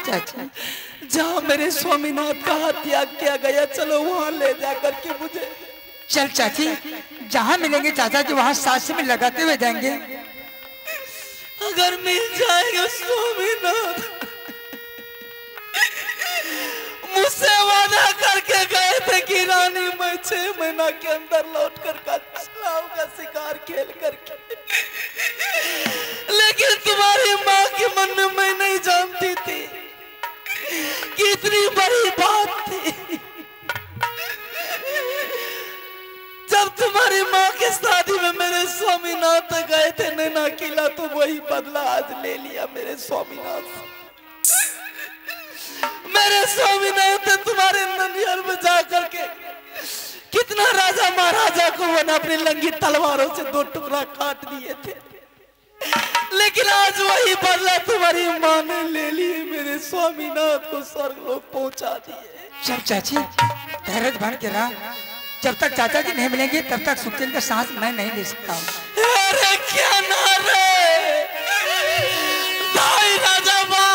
चाचा जहाँ मेरे स्वामीनाथ का हाथ त्याग किया गया, चलो वहाँ ले जाकर के मुझे। चल चाची, जहाँ मिलेंगे चाचा जी वहाँ सांस में लगाते हुए जाएंगे। अगर मिल जाएगा स्वामीनाथ, मुझसे वादा करके गए थे कि रानी मैं 6 महीना के अंदर लौट कर का शिकार खेल करके, लेकिन तुम्हारी माँ के मन में मैं नहीं जानती थी कि इतनी बड़ी बात थी। जब तुम्हारी माँ के शादी में मेरे स्वामीनाथ गए थे नैना किला, तो वही बदला आज ले लिया मेरे स्वामीनाथ। मेरे स्वामीनाथ ने तुम्हारे ननिहाल में जाकर के कितना राजा महाराजा को वो अपनी लंगी तलवारों से 2 टुकड़ा काट दिए थे, लेकिन आज वही बदला तुम्हारी माँ ने ले लिए, मेरे स्वामीनाथ को स्वर्गलोक पहुंचा दिए। चल चाची धैर्य बन के रहा, जब तक चाचा जी नहीं मिलेंगे तब तक सुखचैन का सांस मैं नहीं ले सकता हूँ। अरे क्या नारे भाई राजा बाबू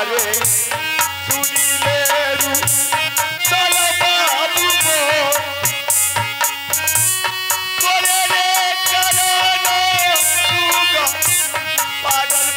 रे सुनी ले रू चल बाबू मोर तोरे रे कराना तूगा पागल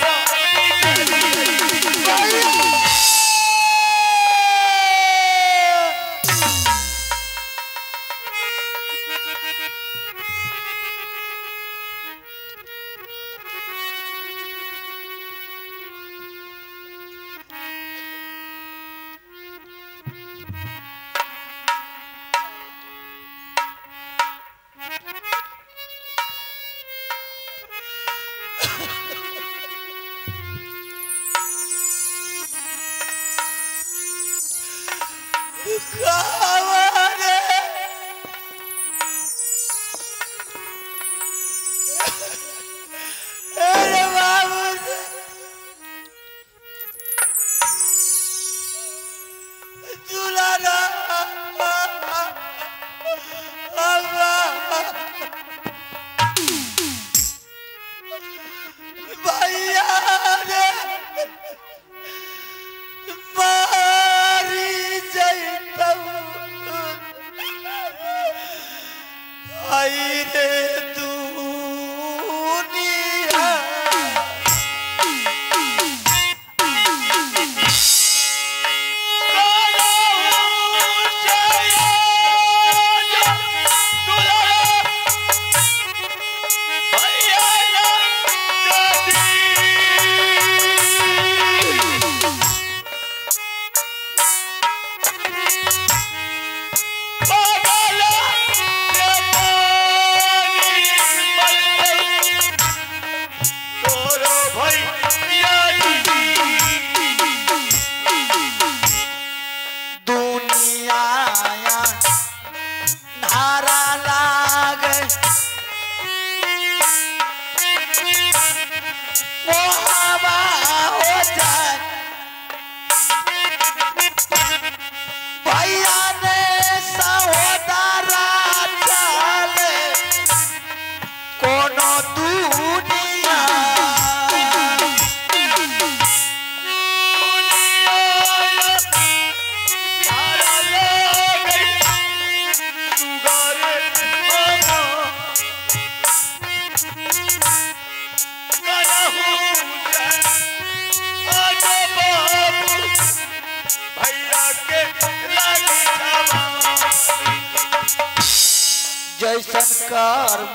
कर्म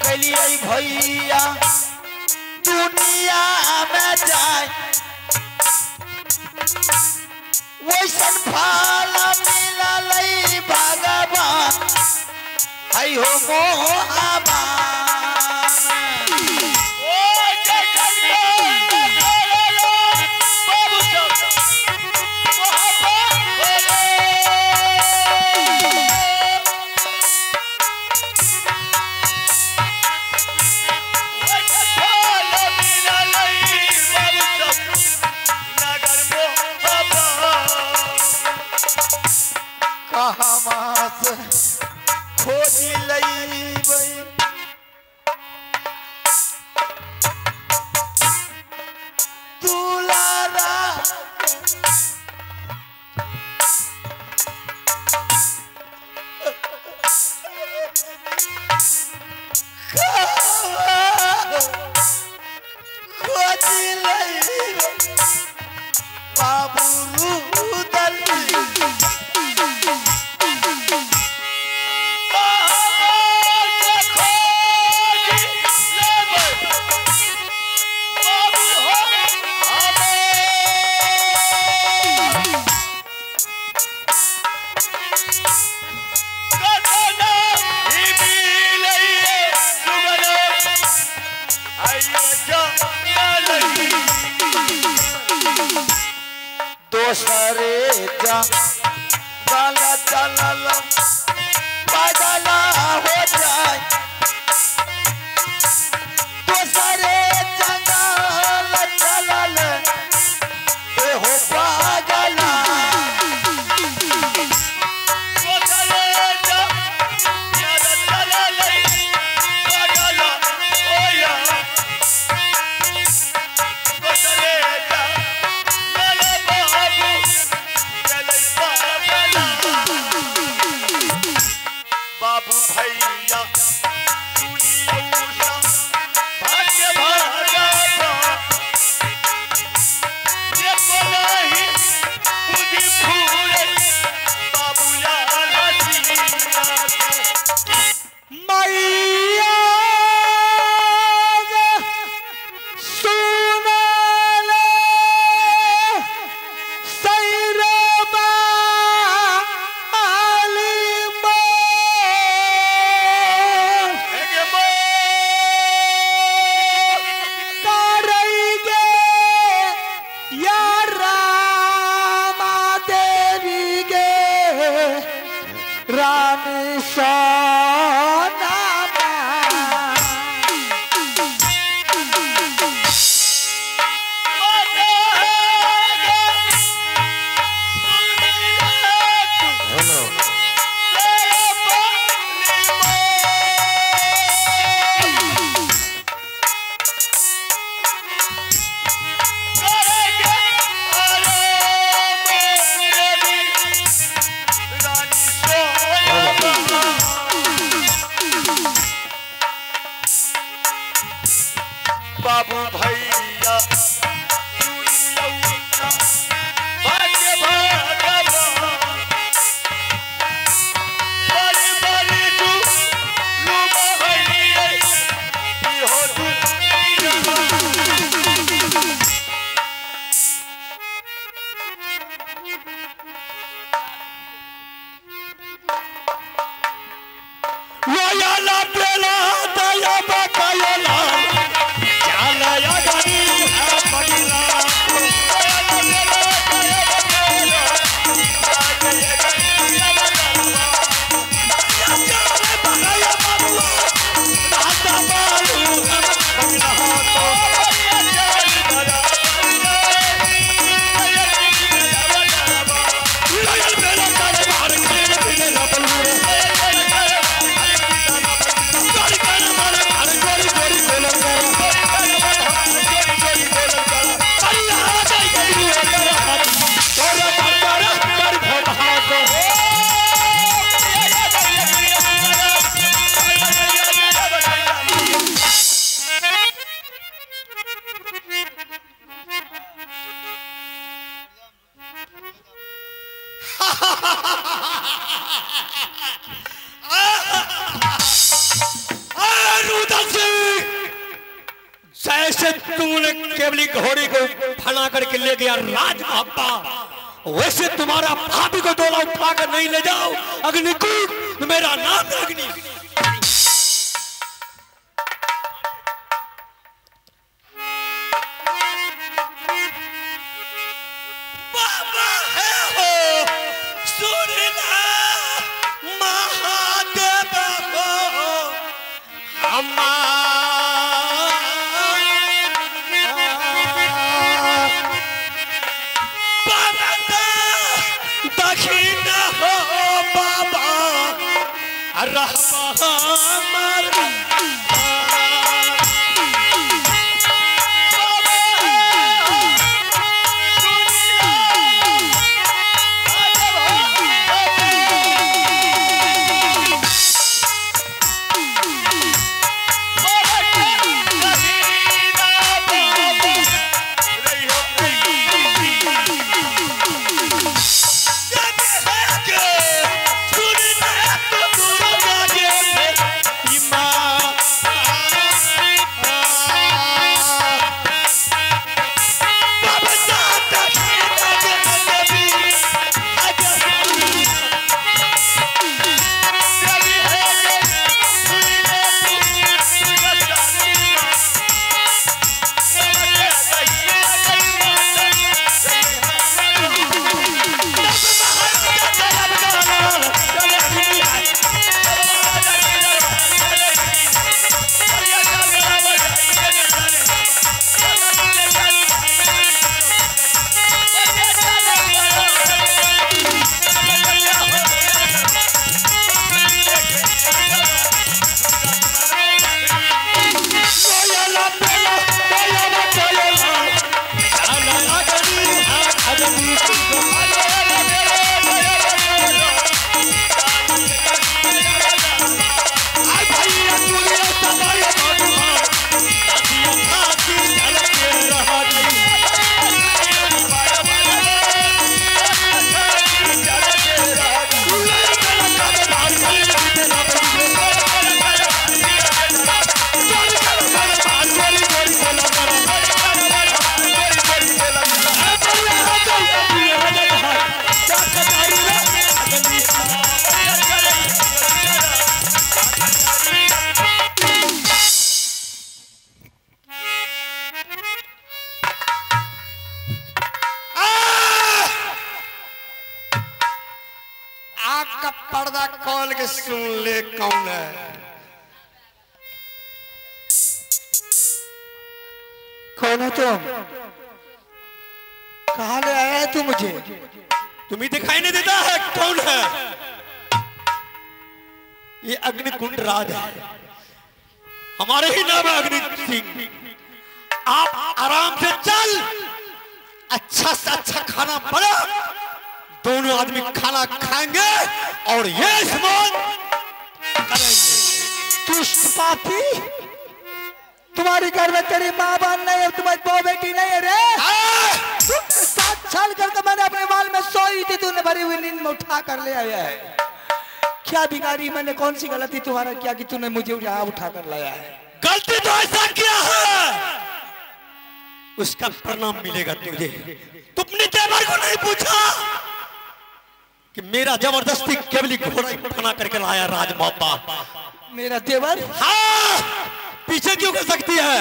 कलिए भैया दुनिया में जाए वैसन फल मिलल भगवान है हो मोहबा खोजी लईबै दुलारा खोजी लईबै बाबू रुदल दोसरे जा गला चलल बदला हो जाए दोसरे जंगल चलल हो पागला दोसरे जंगल चलल पागला होया दोसरे रानी सोना बाबू भैया भाग्य भगवान बड़ी बड़ी लुमा भैया हो लोयाला बेला दया बकायला चालया गरी है पगला जैसे तूने केवली घोड़ी को फना करके ले गया राज महापा, वैसे तुम्हारा भाभी को डोला उठाकर नहीं ले जाओ। अग्निकूट मेरा नाम है अग्नि। बाबा है हो सुनना महादेव हो हमारा आप पर्दा खोल के सुन ले कौन है। कौन है तुम? कहाँ ले आया है तू मुझे? तुम्हें दिखाई नहीं देता है कौन है? ये अग्निकुंड राज है, हमारे ही नाम है अग्नि सिंह। आप आराम से चल, अच्छा से अच्छा खाना बना, दोनों आदमी खाना खाएंगे और ये स्मरण करेंगे। दुष्ट पापी, तुम्हारे घर में तेरी माँ बहन नहीं है, तुम्हारी बहू बेटी नहीं है रे। 7 साल करके मैंने अपने बाल में सोई थी, तूने भरी हुई नींद में उठा कर ले आया है। क्या बिगाड़ी मैंने, कौन सी गलती तुम्हारा किया कि तूने मुझे यहाँ उठा कर लाया है? गलती तो ऐसा किया है, उसका परिणाम मिलेगा तुझे। तुमने देवर को नहीं पूछा कि मेरा जबरदस्ती केवली घोड़ा बना करके लाया राजमाता। मेरा देवर? हाँ, पीछे क्यों कर सकती है?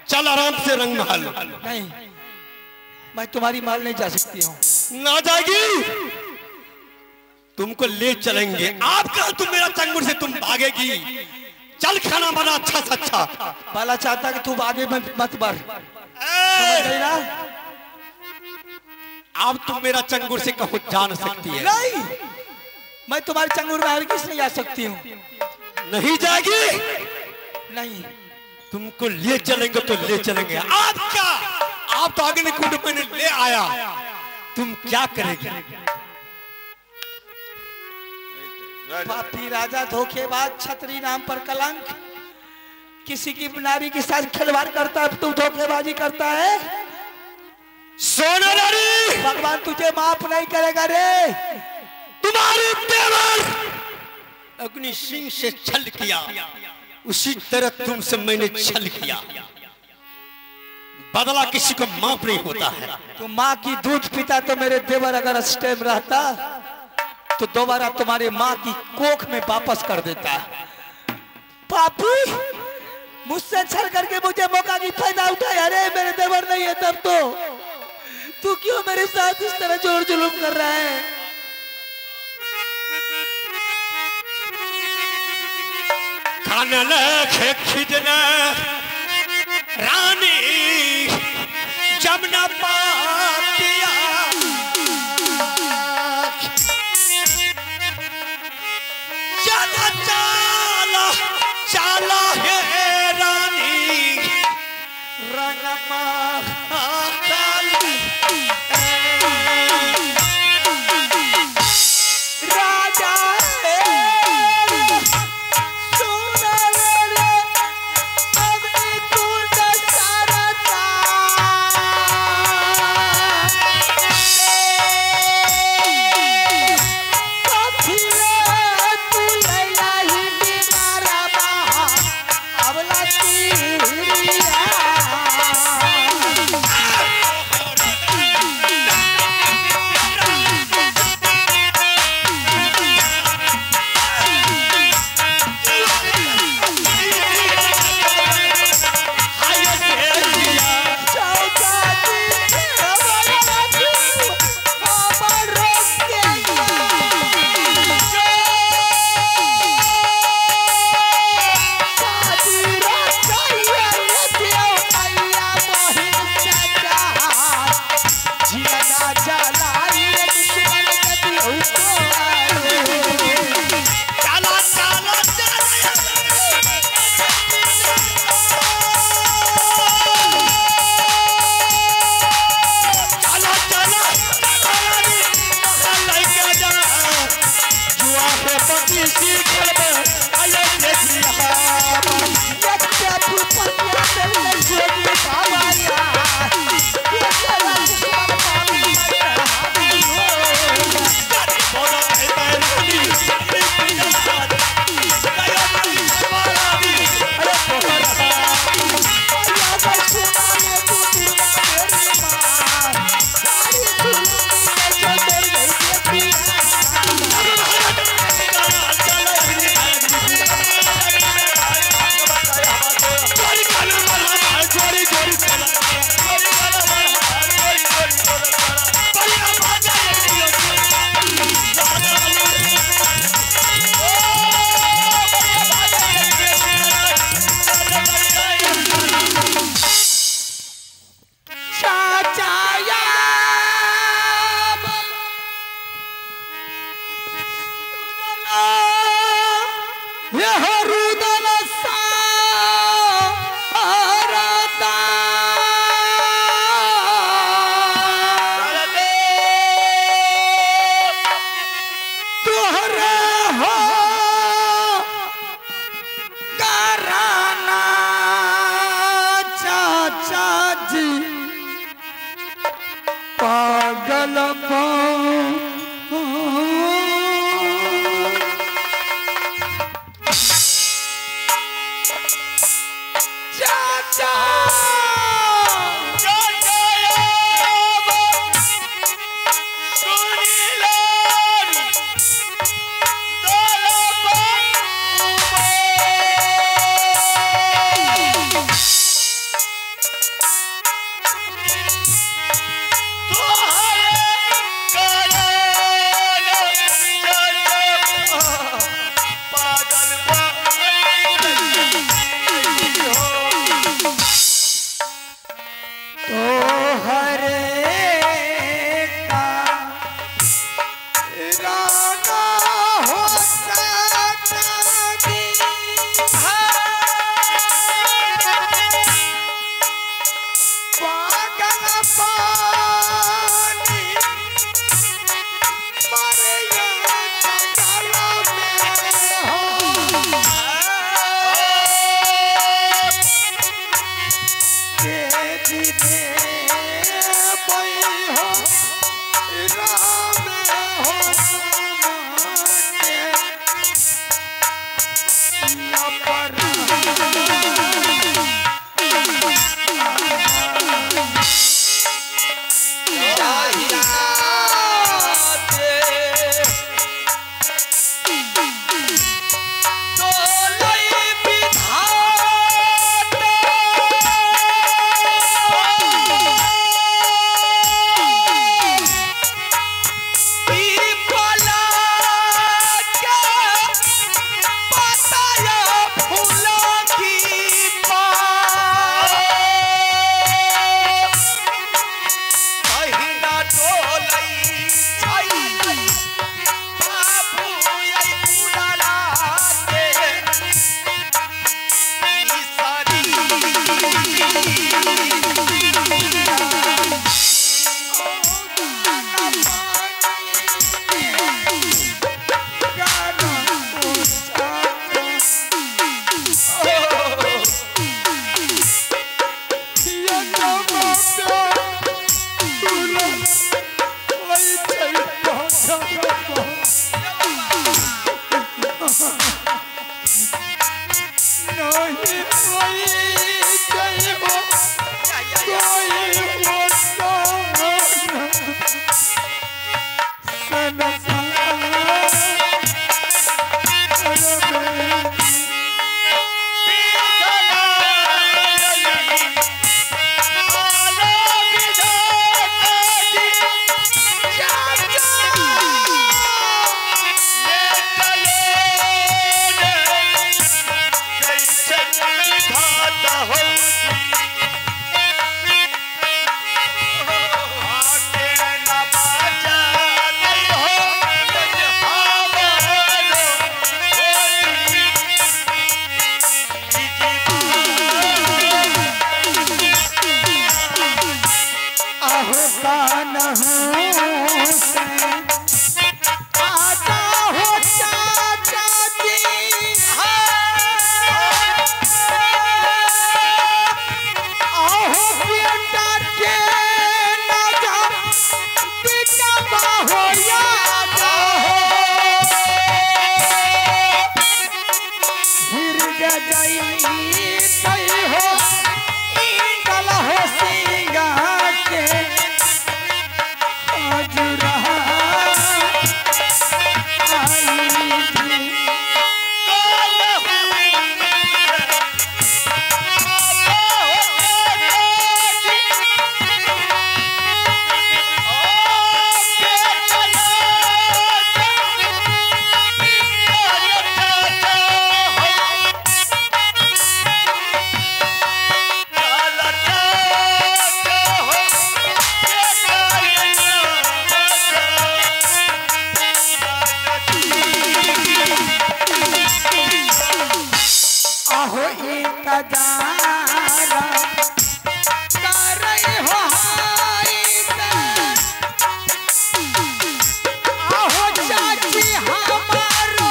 चल आराम से रंग महल। नहीं, मैं तुम्हारी माल नहीं जा सकती हूँ। ना जाएगी, तुमको ले चलेंगे। आप कहा तुम मेरा चंगुल से तुम भागेगी। चल खाना बना अच्छा से अच्छा। बाला चाहता कि तू आगे मत बढ़, समझ गई ना? अब तुम मेरा चंगुल से कहो जान सकती है? नहीं, मैं तुम्हारे चंगुल में हरगिज नहीं आ सकती हूँ। नहीं जाएगी? नहीं, तुमको ले चलेंगे तो ले चलेंगे। आप क्या, आप तो अग्निकुंड मैंने ले आया, तुम क्या करेगी? पापी राजा, धोखेबाज, छतरी नाम पर कलंक, किसी की नारी के साथ खिलवाड़ करता है, तू धोखेबाजी करता है। सोना नारी, भगवान तुझे माफ नहीं करेगा रे। तुम्हारी देवर अग्नि सिंह से छल किया, उसी तरह तुमसे मैंने छल किया। बदला किसी को माफ नहीं होता है। तो माँ की दूध पीता तो मेरे देवर अगर स्टेम रहता तो दोबारा तुम्हारे माँ की कोख में वापस कर देता। पापी, मुझसे छल करके मुझे मौका की फायदा उठाया। अरे मेरे देवर नहीं है तब तो तू क्यों मेरे साथ इस तरह जोर जुलूम कर रहा है? कानन खिजना रानी जमुना पातिया, चला चला चला है रानी रंगमा राजा यह रुदन सारदा तुहरे हो कराना चाचा जी पागल चाचा इंतजार कर रही हो आहो चाची हमारो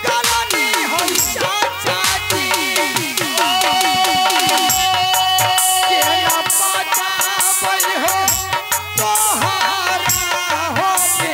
गलनी हो चाचा जी के न पता भई हो तोहारा हो के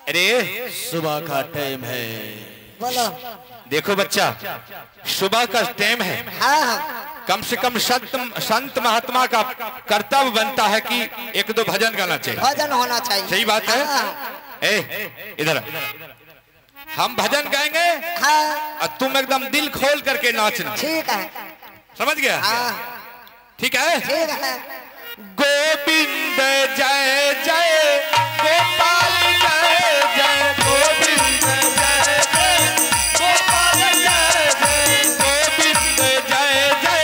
अरे सुबह का टाइम है, बोलो। देखो बच्चा, सुबह का टाइम है। हाँ। कम से कम संत महात्मा का कर्तव्य बनता है कि एक दो भजन गाना चाहिए, भजन होना चाहिए। सही बात है। ए इधर हम भजन गाएंगे, हाँ। और तुम एकदम दिल खोल करके नाचना। ठीक है, समझ गया? हाँ। ठीक है। ठीक है। गोविंद जय जय गोपाल जय जय, गोविंद जय जय गोपाल जय जय, गोविंद जय जय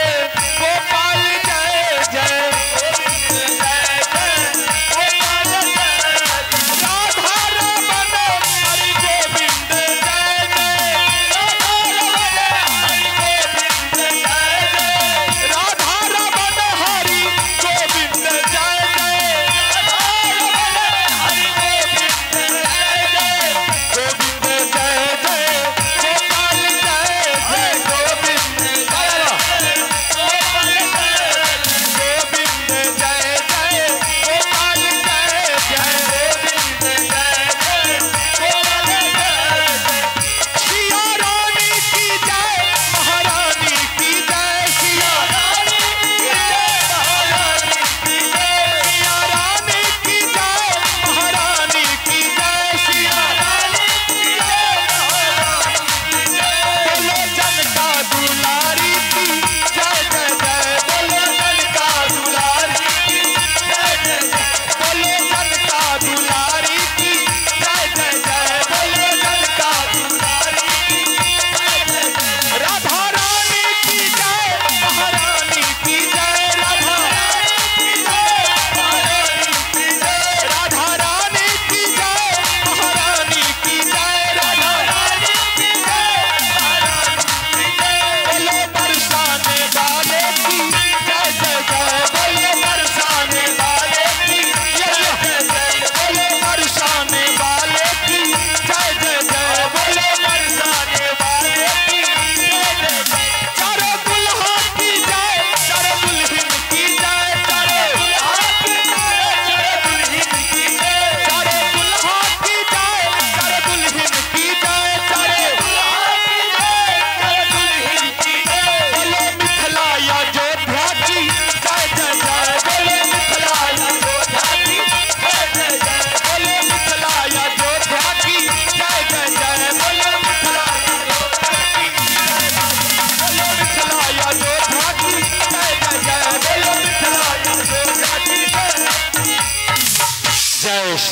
गोपाल जय जय, गोविंद जय जय गोपाल जय जय, राधा रमन हरि गोविंद जय जय, राधा रमन हरि गोविंद जय जय, राधा रमन हरि गोविंद जय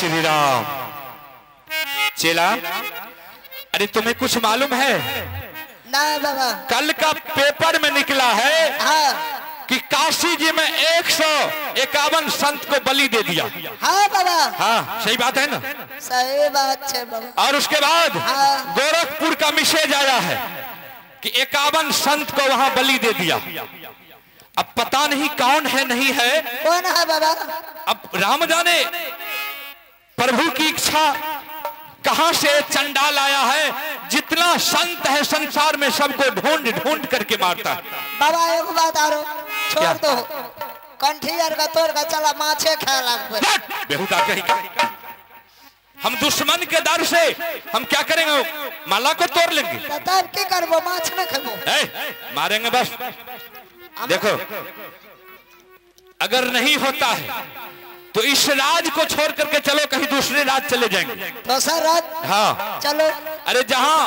श्री राम। चेला, अरे तुम्हें कुछ मालूम है? ना बाबा। कल का पेपर में निकला है हाँ कि काशी जी में 151 संत को बलि दे दिया। हाँ बाबा। हाँ सही बात है ना? सही बात है बाबा। और उसके बाद हाँ। गोरखपुर का मैसेज आया है कि 51 संत को वहां बलि दे दिया। अब पता नहीं कौन है नहीं है। कौन है बाबा? अब राम जाने प्रभु की इच्छा कहां से चंडाल आया है। जितना संत है संसार में सबको ढूंढ ढूंढ करके मारता है। बाबा एक बात आरो छोड़ क्या? दो। कंठियर का तोड़ का चला माछे खा लग बेहुदा कहीं का। हम दुश्मन के डर से हम क्या करेंगे? माला को तोड़ लेंगे। तब की करबो? माछ न खेबो। मारेंगे बस। देखो अगर नहीं होता है तो इस राज को छोड़ करके चलो, कहीं दूसरे राज चले जाएंगे। दूसरा राज? हाँ चलो। अरे जहां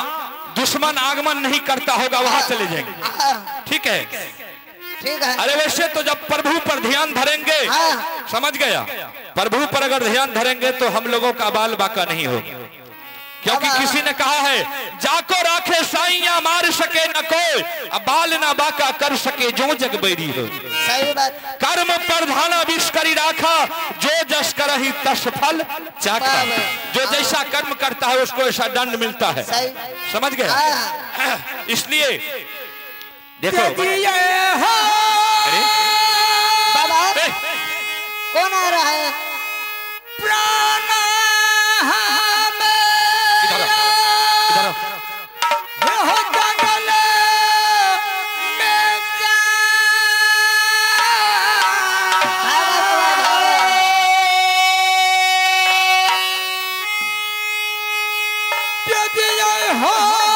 दुश्मन आगमन नहीं करता होगा वहां चले जाएंगे। ठीक है? ठीक है। अरे वैसे तो जब प्रभु पर ध्यान धरेंगे, हाँ। समझ गया, प्रभु पर अगर ध्यान धरेंगे तो हम लोगों का बाल बाका नहीं होगा। क्योंकि किसी ने कहा है जाको राखे साइया मार सके न कोई, अब बाल ना बाका कर सके जो जग बैरी हो। सही बात। कर्म प्रधाना विष करी राखा, जो जस करहि तस फल चाखा। जो जैसा कर्म करता है उसको ऐसा दंड मिलता है। सही। समझ गए? इसलिए देखो अरे बाबा कौन आ रहा है? प्राण इधर आओ, इधर आओ। हो